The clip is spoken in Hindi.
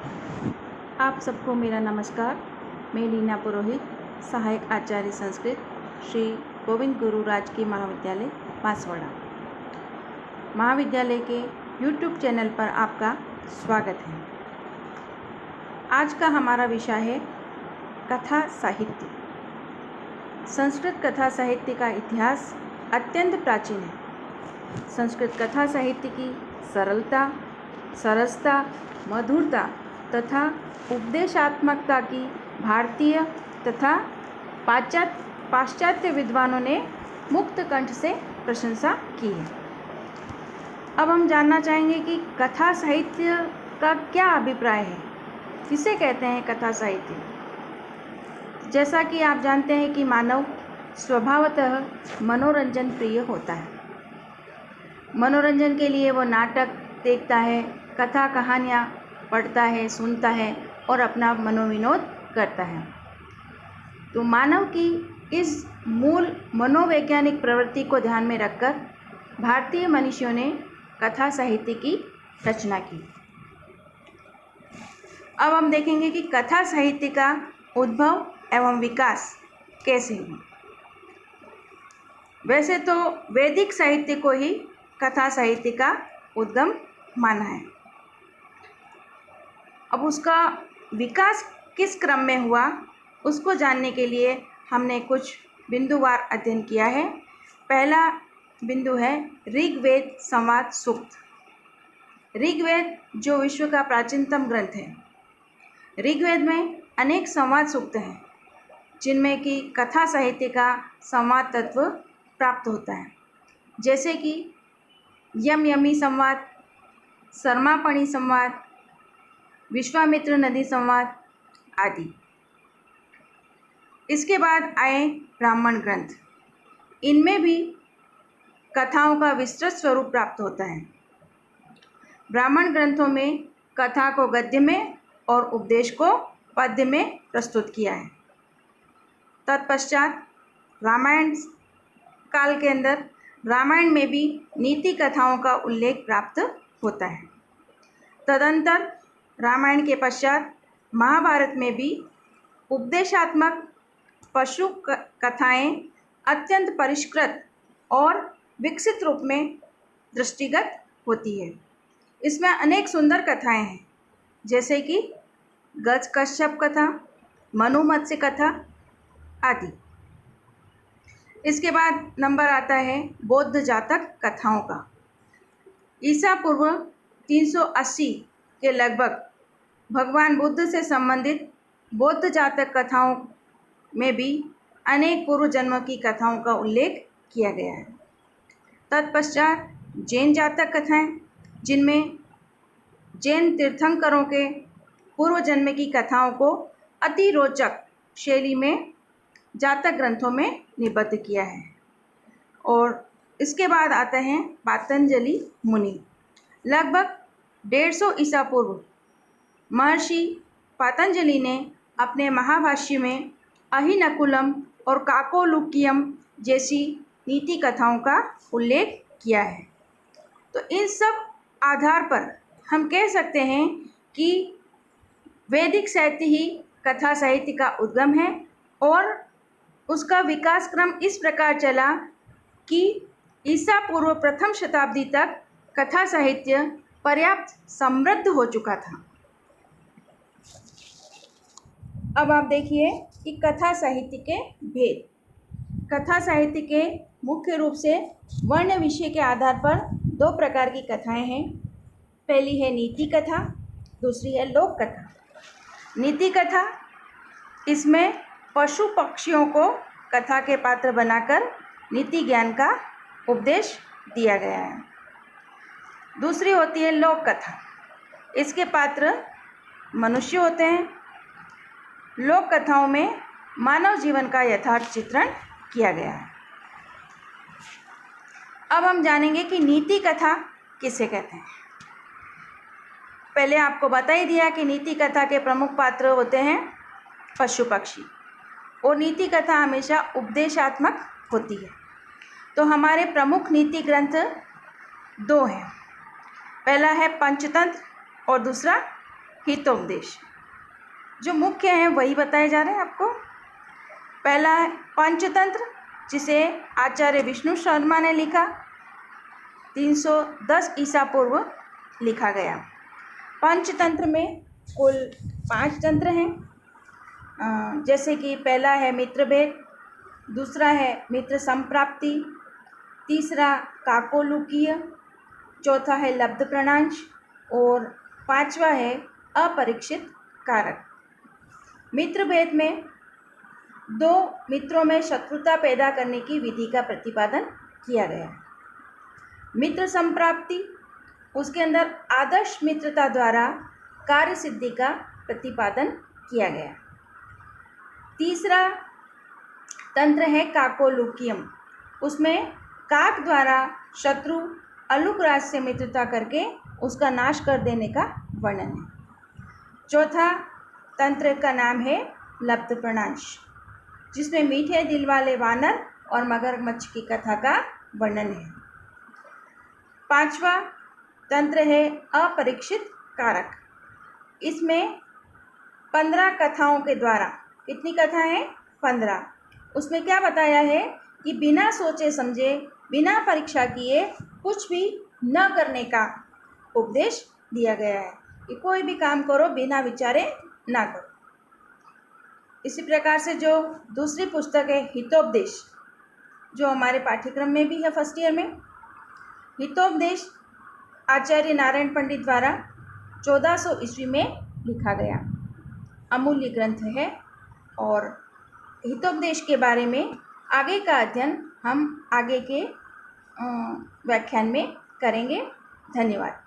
आप सबको मेरा नमस्कार। मैं लीना पुरोहित, सहायक आचार्य संस्कृत, श्री गोविंद गुरु राजकीय महाविद्यालय बांसवाड़ा महाविद्यालय के YouTube चैनल पर आपका स्वागत है। आज का हमारा विषय है कथा साहित्य। संस्कृत कथा साहित्य का इतिहास अत्यंत प्राचीन है। संस्कृत कथा साहित्य की सरलता, सरसता, मधुरता तथा उपदेशात्मकता की भारतीय तथा पाश्चात्य विद्वानों ने मुक्त कंठ से प्रशंसा की है। अब हम जानना चाहेंगे कि कथा साहित्य का क्या अभिप्राय है, किसे कहते हैं कथा साहित्य। जैसा कि आप जानते हैं कि मानव स्वभावतः मनोरंजन प्रिय होता है। मनोरंजन के लिए वो नाटक देखता है, कथा कहानियाँ पढ़ता है, सुनता है और अपना मनोविनोद करता है। तो मानव की इस मूल मनोवैज्ञानिक प्रवृत्ति को ध्यान में रखकर भारतीय मनीषियों ने कथा साहित्य की रचना की। अब हम देखेंगे कि कथा साहित्य का उद्भव एवं विकास कैसे हुआ। वैसे तो वैदिक साहित्य को ही कथा साहित्य का उद्गम माना है। अब उसका विकास किस क्रम में हुआ, उसको जानने के लिए हमने कुछ बिंदुवार अध्ययन किया है। पहला बिंदु है ऋग्वेद संवाद सूक्त। ऋग्वेद जो विश्व का प्राचीनतम ग्रंथ है। ऋग्वेद में अनेक संवाद सूक्त हैं, जिनमें कि कथा साहित्य का संवाद तत्व प्राप्त होता है, जैसे कि यम यमी संवाद, सर्मापणी संवाद, विश्वामित्र नदी संवाद आदि। इसके बाद आए ब्राह्मण ग्रंथ। इनमें भी कथाओं का विस्तृत स्वरूप प्राप्त होता है। ब्राह्मण ग्रंथों में कथा को गद्य में और उपदेश को पद्य में प्रस्तुत किया है। तत्पश्चात रामायण काल के अंदर रामायण में भी नीति कथाओं का उल्लेख प्राप्त होता है। तदंतर रामायण के पश्चात महाभारत में भी उपदेशात्मक पशु कथाएं अत्यंत परिष्कृत और विकसित रूप में दृष्टिगत होती है। इसमें अनेक सुंदर कथाएं हैं, जैसे कि गज कश्यप कथा, मनु मत्स्य कथा आदि। इसके बाद नंबर आता है बौद्ध जातक कथाओं का। ईसा पूर्व 380 के लगभग भगवान बुद्ध से संबंधित बौद्ध जातक कथाओं में भी अनेक पूर्व जन्मों की कथाओं का उल्लेख किया गया है। तत्पश्चात जैन जातक कथाएं, जिनमें जैन तीर्थंकरों के पूर्व जन्म की कथाओं को अति रोचक शैली में जातक ग्रंथों में निबद्ध किया है। और इसके बाद आते हैं पातंजलि मुनि। लगभग 150 ईसा पूर्व महर्षि पातंजलि ने अपने महाभाष्य में अहिनकुलम और काकोलुकियम जैसी नीति कथाओं का उल्लेख किया है। तो इन सब आधार पर हम कह सकते हैं कि वैदिक साहित्य ही कथा साहित्य का उद्गम है और उसका विकास क्रम इस प्रकार चला कि ईसा पूर्व प्रथम शताब्दी तक कथा साहित्य पर्याप्त समृद्ध हो चुका था। अब आप देखिए कि कथा साहित्य के भेद। कथा साहित्य के मुख्य रूप से वर्ण विषय के आधार पर 2 प्रकार की कथाएं हैं। पहली है नीति कथा, दूसरी है लोक कथा। नीति कथा, इसमें पशु पक्षियों को कथा के पात्र बनाकर नीति ज्ञान का उपदेश दिया गया है। दूसरी होती है लोक कथा। इसके पात्र मनुष्य होते हैं। लोक कथाओं में मानव जीवन का यथार्थ चित्रण किया गया है। अब हम जानेंगे कि नीति कथा किसे कहते हैं। पहले आपको बता ही दिया कि नीति कथा के प्रमुख पात्र होते हैं पशु पक्षी, और नीति कथा हमेशा उपदेशात्मक होती है। तो हमारे प्रमुख नीति ग्रंथ 2 हैं। पहला है पंचतंत्र और दूसरा हितोपदेश। जो मुख्य हैं वही बताए जा रहे हैं आपको। पहला है पंचतंत्र, जिसे आचार्य विष्णु शर्मा ने लिखा, 310 ईसा पूर्व लिखा गया। पंचतंत्र में कुल 5 तंत्र हैं, जैसे कि पहला है मित्रभेद, दूसरा है मित्र संप्राप्ति, तीसरा काकोलुकीय, चौथा है लब्ध प्रणांश और पांचवा है अपरीक्षित कारक। मित्रभेद में 2 मित्रों में शत्रुता पैदा करने की विधि का प्रतिपादन किया गया है। मित्र संप्राप्ति, उसके अंदर आदर्श मित्रता द्वारा कार्य सिद्धि का प्रतिपादन किया गया। तीसरा तंत्र है काकोलुकियम, उसमें काक द्वारा शत्रु अलुकराज से मित्रता करके उसका नाश कर देने का वर्णन है। चौथा तंत्र का नाम है लब्ध प्रणांश, जिसमें मीठे दिल वाले वानर और मगरमच्छ की कथा का वर्णन है। पांचवा तंत्र है अपरीक्षित कारक। इसमें 15 कथाओं के द्वारा, कितनी कथा है? 15। उसमें क्या बताया है कि बिना सोचे समझे, बिना परीक्षा किए कुछ भी न करने का उपदेश दिया गया है कि कोई भी काम करो बिना विचारे ना करो। इसी प्रकार से जो दूसरी पुस्तक है हितोपदेश, जो हमारे पाठ्यक्रम में भी है फर्स्ट ईयर में, हितोपदेश आचार्य नारायण पंडित द्वारा 1400 ईस्वी में लिखा गया अमूल्य ग्रंथ है। और हितोपदेश के बारे में आगे का अध्ययन हम आगे के व्याख्यान में करेंगे। धन्यवाद।